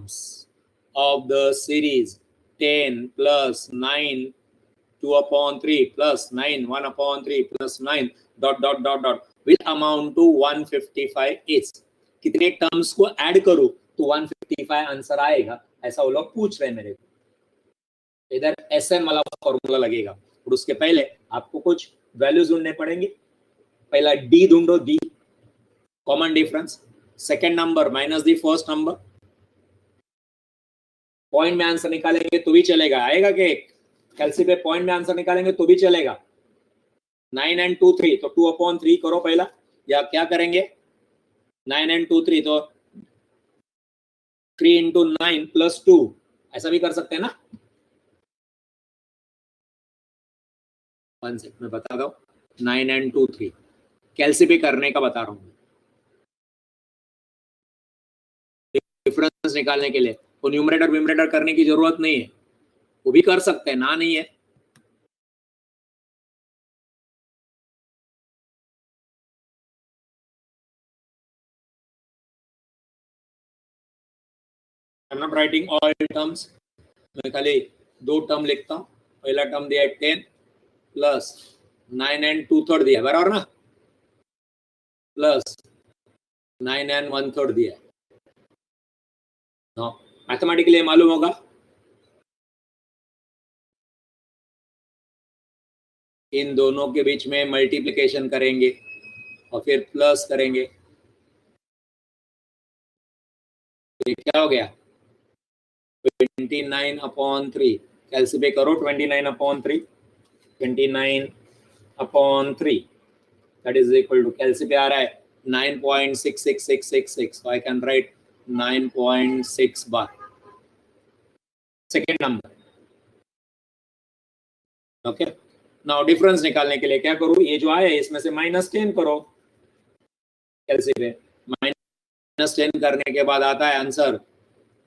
terms of the series 10 plus 9 2 upon 3 plus 9 1 upon 3 plus 9 dot dot dot dot will amount to 155 is. कितने terms को add करूं तो 155 answer आएगा, ऐसा वो लोग पूछ रहे हैं मेरे को। इधर एसएन वाला फॉर्मूला लगेगा और उसके पहले आपको कुछ वैल्यूज ढूंढने पड़ेंगे। पहला डी ढूंढो, D common difference, second number minus the first number, point में आंसर निकालेंगे तो भी चलेगा, आएगा कि कैलसी पे पॉइंट में आंसर निकालेंगे तो भी चलेगा। 9 and 2 3 तो 2 upon 3 करो पहला, या क्या करेंगे 9 and 2 3 तो 3 into 9 plus 2, ऐसा भी कर सकते हैं ना। 1 सेकंड में बता दो, 9 and 2 3 कैलसी पे करने का बता रहा हूं, डिफरेंस निकालने के लिए। तो न्यूमरेटर विमरेटर करने की जरूरत नहीं है, वो भी कर सकते हैं, ना नहीं है। I'm not writing all terms, मैं खाली 2 टर्म लिखता हूं। पहला टर्म दिया है 10 प्लस 9 and 2/3 दिया, बराबर ना, प्लस 9 and 1/3 दिया है। मैथमेटिकली मालूम होगा, इन दोनों के बीच में मल्टीप्लिकेशन करेंगे और फिर प्लस करेंगे, तो क्या हो गया 29 upon 3, कैलसी पे करो 29 upon 3, 29 upon 3 that is equal to, कैलसी पे आ रहा है 9.66666, so I can write 9.6 bar, second number. Okay, now difference निकालने के लिए क्या करूं, ये जो आया इसमें से -10 करो, कैलसी पे -10 करने के बाद आता है answer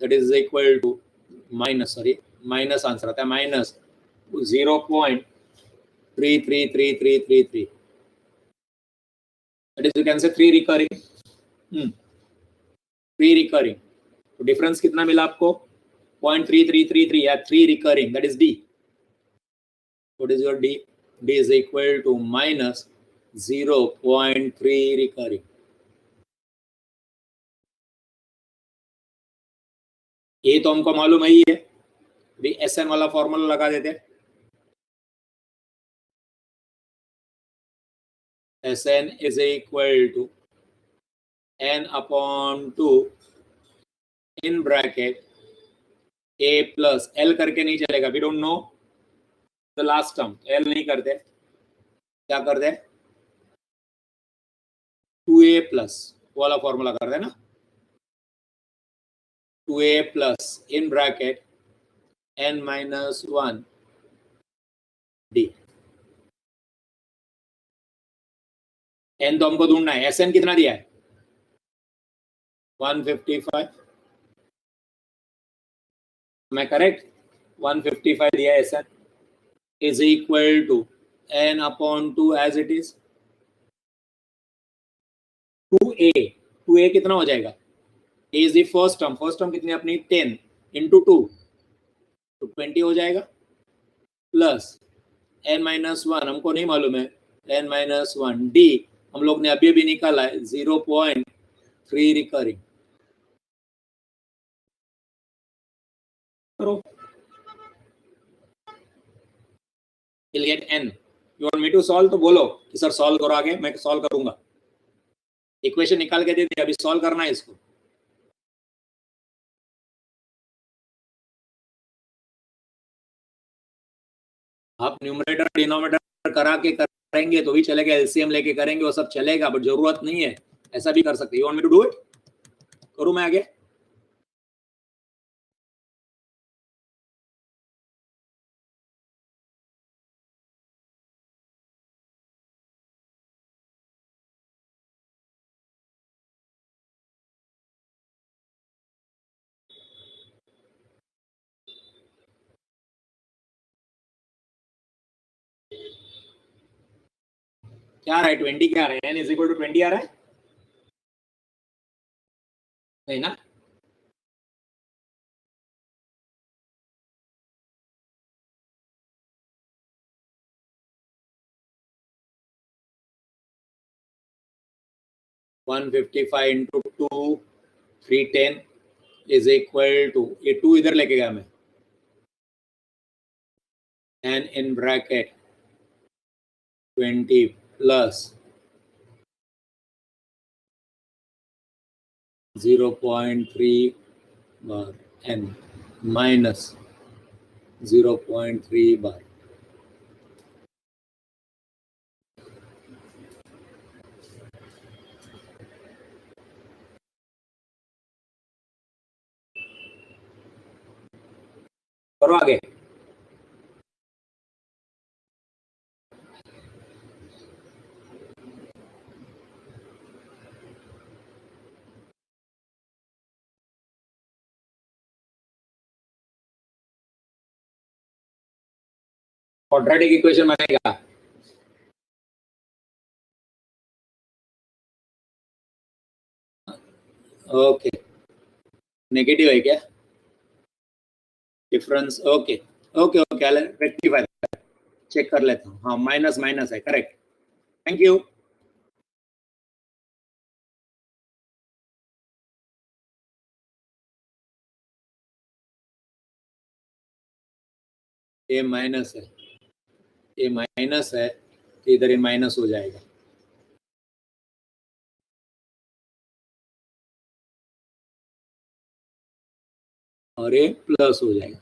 that is equal to minus answer आता है -0.333333, that is you can say 3 recurring, 3 recurring। तो डिफरेंस कितना मिला आपको 0.3333 या 3 recurring, that is D। What is your D? D is equal to -0.3 recurring। ये तो हमको मालूम ही है, भी एसएन वाला फॉर्मूला लगा देते, SN is equal to n upon 2 in bracket a plus l करके नहीं चलेगा, we don't know the last term, l नहीं करते, क्या करते 2a प्लस वाला फॉर्मूला करते हैं ना, 2a plus in bracket n minus 1 d, n तो हमको ढूंढना है, एसएन कितना दिया है 155, मैं करेक्ट 155 दिया है, SN is equal to n upon 2 as it is 2a, 2a कितना हो जाएगा, a is the first term कितनी अपनी 10 into 2 तो 20 हो जाएगा, प्लस n minus 1 हमको नहीं मालूम है, n minus 1 d हम लोग ने अभी निकाला है 0.3 रिकरिंग। करो, you'll get n। You want me to solve तो बोलो कि सर सॉल्व करो, आगे मैं सॉल्व करूंगा, इक्वेशन निकाल के दे दिया, अभी सॉल्व करना है इसको। आप न्यूमरेटर डिनोमिनेटर करा के करेंगे तो भी चलेगा, एलसीएम लेके करेंगे वो सब चलेगा, बट जरूरत नहीं है, ऐसा भी कर सकते। You want me to do it, करूं मैं आगे? क्या आ रहा है 20, क्या आ रहा है n इज इक्वल टू 20 आ रहा है, नहीं ना? 155 into 2, 310 is equal to, ये 2 इधर लेके गया मैं, and in bracket 20 plus 0.3 bar n minus 0.3 bar. करो आगे. क्वाड्रेटिक इक्वेशन बनेगा. ओके, नेगेटिव है क्या? Difference, okay okay okay, rectify check कर लेता हूँ. हाँ, माइनस माइनस है, करेक्ट. Thank you. ये माइनस है, ये माइनस है, तो इधर ये माइनस हो जाएगा. और ये प्लस हो जाएगा.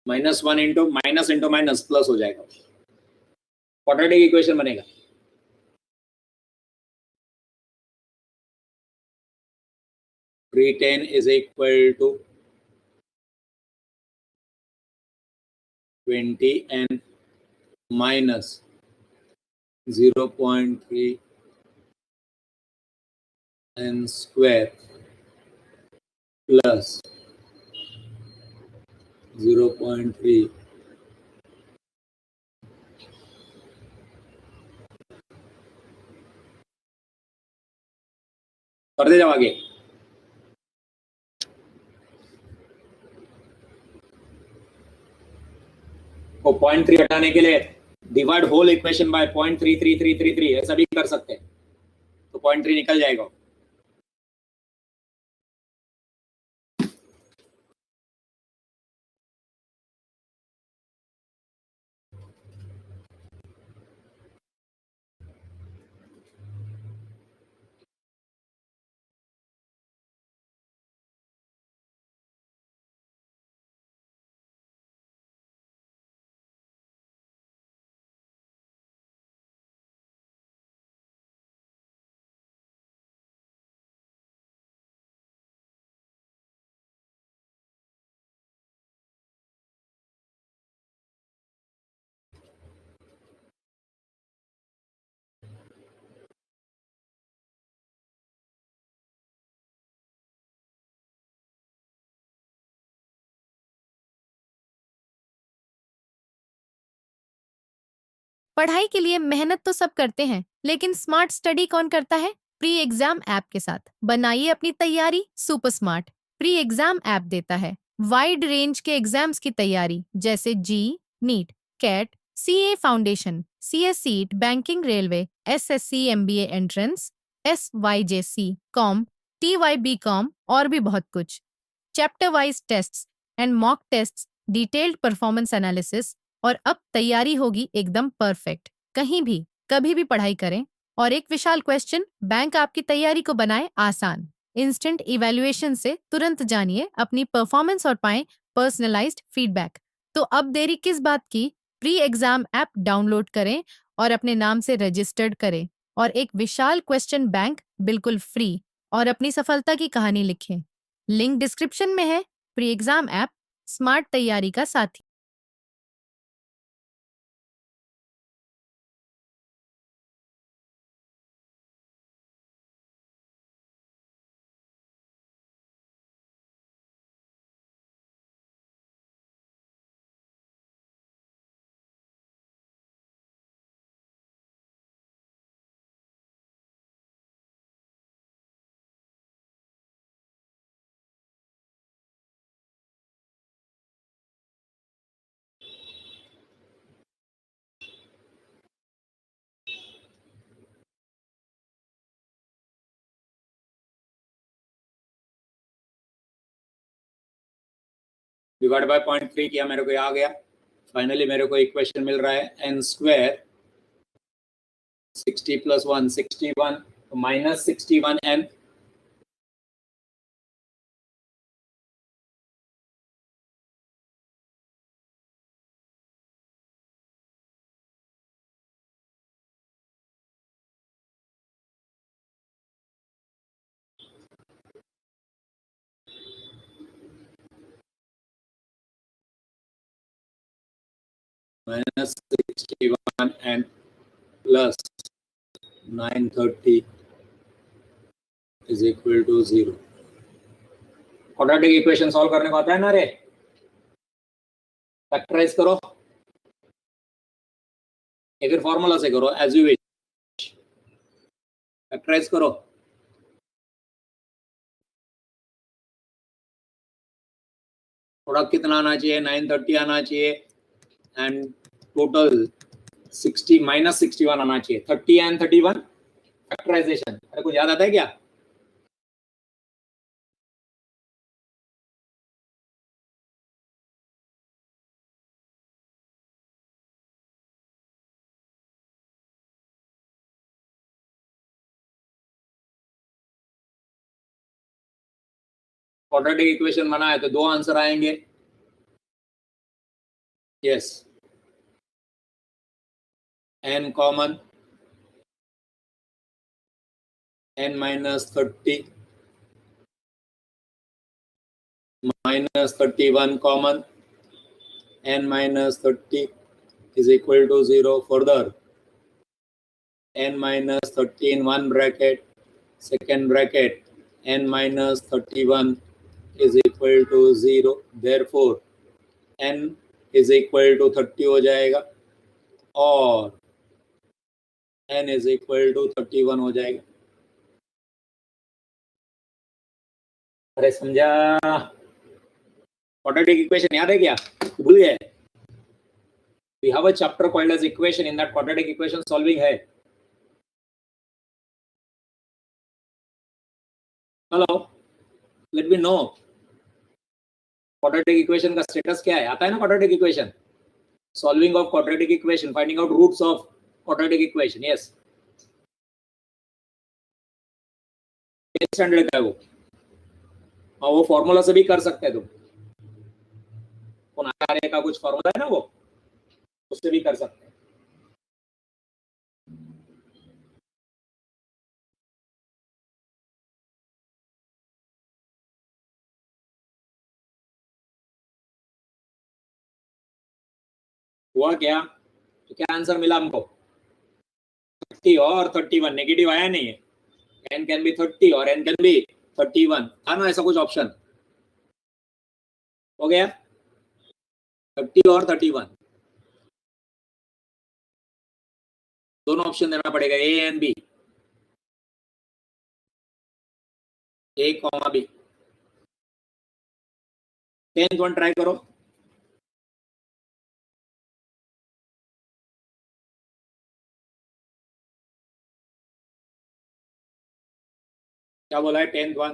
-1 इंटू माइनस प्लस हो जाएगा. क्वाड्रेटिक इक्वेशन बनेगा. Pre10 is equal to 20 and minus 0.3 n square plus 0.3 कर दे. जाओ आगे. वो 0.3 हटाने के लिए डिवाइड होल इक्वेशन बाय 0.33333 ऐसा भी कर सकते हैं, तो 0.3 निकल जाएगा. पढ़ाई के लिए मेहनत तो सब करते हैं, लेकिन स्मार्ट स्टडी कौन करता है? प्री एग्जाम ऐप के साथ बनाइए अपनी तैयारी super smart. Pre exam app देता है वाइड रेंज के एग्जाम्स की तैयारी, जैसे JEE, NEET, CAT, CA foundation, CS CSEET, banking, railway, SSC, MBA entrance, SYJC, com, TYB com और भी बहुत कुछ. Chapter wise tests and mock tests, detailed performance analysis, और अब तैयारी होगी एकदम परफेक्ट. कहीं भी कभी भी पढ़ाई करें. और एक विशाल क्वेश्चन बैंक आपकी तैयारी को बनाए आसान. इंस्टेंट इवैल्यूएशन से तुरंत जानिए अपनी परफॉर्मेंस और पाएं पर्सनलाइज्ड फीडबैक. तो अब देरी किस बात की? प्री एग्जाम ऐप डाउनलोड करें और अपने नाम से रजिस्टर्ड करें और एक विशाल क्वेश्चन बैंक बिल्कुल फ्री और अपनी सफलता की कहानी लिखें. लिंक डिस्क्रिप्शन में है. प्री एग्जाम ऐप स्मार्ट तैयारी का साथी. डिवाइड बाय 0.3 किया, मेरे को आ गया। फाइनली मेरे को इक्वेशन मिल रहा है n square 60 + 1 61 minus 61n minus 61 and plus 930 is equal to 0। Quadratic equation solve करने को आता है ना रे? फैक्टराइज करो या फिर फॉर्मूला से करो, एज यू विश। फैक्टराइज करो। थोड़ा कितना आना चाहिए? 930 आना चाहिए एंड टोटल 60 माइनस 61 आना चाहिए। 30 एंड 31 फैक्टराइजेशन। अरे कुछ याद आता है क्या? क्वाड्रेटिक इक्वेशन बना है तो दो आंसर आएंगे। Yes, n common, n minus 30 minus 31 common, n minus 30 is equal to 0. Further, n minus 30 in one bracket, second bracket, n minus 31 is equal to 0. Therefore, n is equal to 30 हो जाएगा और n is equal to 31 हो जाएगा। अरे समझा? Quadratic equation याद है क्या? भूल गए? We have a chapter called as equation. In that, quadratic equation solving है। Hello, let me know quadratic equation का status क्या है? आता है ना quadratic equation? Solving of quadratic equation, finding out roots of quadratic equation. Yes. Standard का है वो। हाँ, वो फॉर्मूला से भी कर सकते हैं तुम। कौन आचार्य का कुछ फॉर्मूला है ना, वो उससे भी कर सकते हैं। हुआ क्या? तो क्या आंसर मिला हमको? 30 और 31। नेगेटिव आया नहीं है। n कैन बी 30 और n कैन बी 31। था ना ऐसा कुछ ऑप्शन? हो गया 30 और 31, दोनों ऑप्शन देना पड़ेगा, A and B, A comma B. 10th one try करो। क्या बोला है 10th one?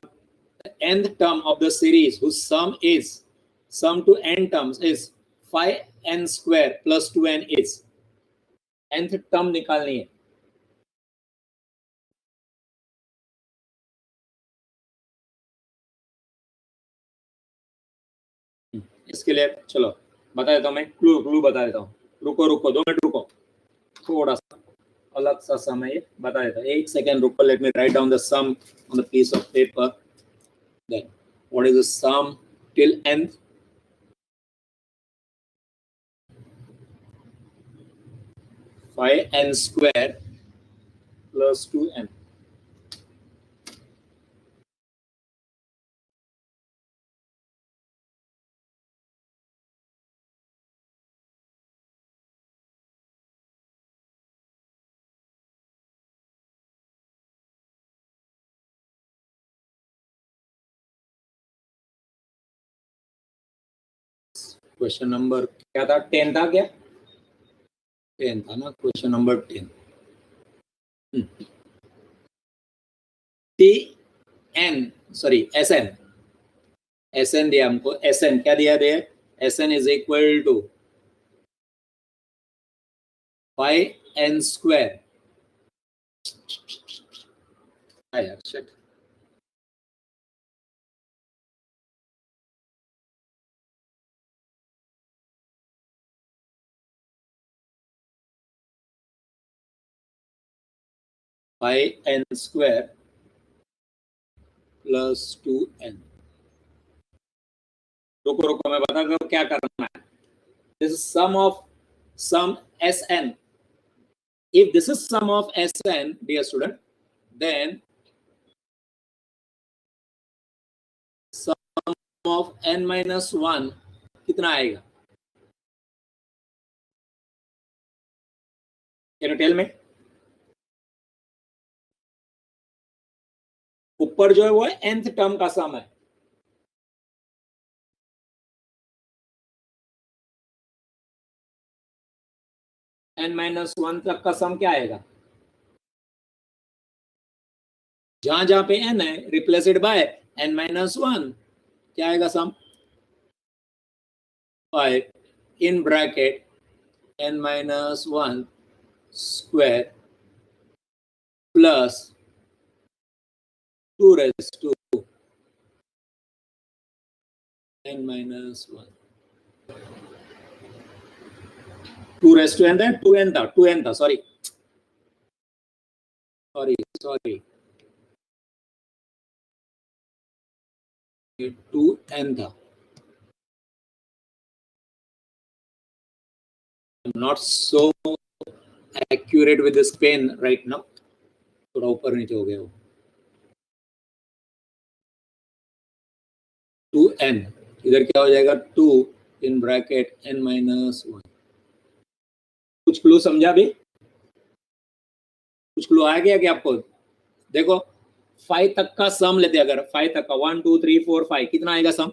nth term of the series whose sum to n terms is 5n square plus 2n is। nth term निकालनी है। इसके लिए चलो बता देता हूँ मैं, क्लू बता देता हूँ। रुको 2 मिनट रुको, थोड़ा सा अलग सा समय बता देता हूँ। 1 सेकेंड रुको। Let me write down the sum on the piece of paper. Then what is the sum till nth? n square plus 2n। Question number क्या था? 10 था क्या? 10 था ना? Question number 10। एस एन दिया हमको। एस एन क्या दिया? Sn is equal to 5n square. यार shit. n square plus 2n. रुको मैं बता दूं क्या करना है. This is sum of sum Sn. If this is sum of Sn, dear student, then sum of n minus 1 कितना आएगा? Can you tell me? ऊपर जो है वो nth टर्म का सम है. n minus 1 तक का सम क्या आएगा? जहां जहां पे n है replace it by n minus 1. क्या आएगा सम? 5 in bracket n minus 1 square plus 2 raised to n minus 1. 2 raised to n then 2n था sorry 2n था. I'm not so accurate with this pen right now. थोड़ा ऊपर नीचे हो गया वो. 2n इधर क्या हो जाएगा? 2 in bracket n minus 1. कुछ क्लू समझा भी? कुछ क्लू आ गया क्या आपको? देखो 5 तक का सम लेते अगर 5 तक का 1 2 3 4 5 कितना आएगा सम?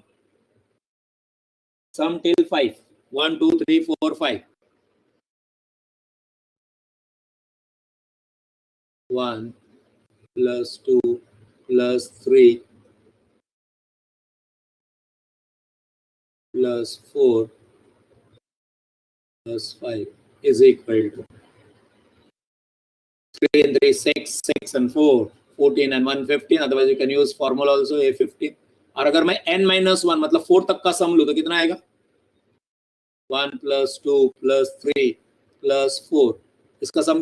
सम till 5 1 2 3 4 5 1 plus 2 plus 3 plus 4 plus 5 is equal to 3 and 3 6 6 and 4 14 and 1 15. otherwise you can use formula also a15. और अगर मैं n minus 1 मतलब 4 तक का सम लूं तो कितना आएगा? 1 plus 2 plus 3 plus 4 इसका सम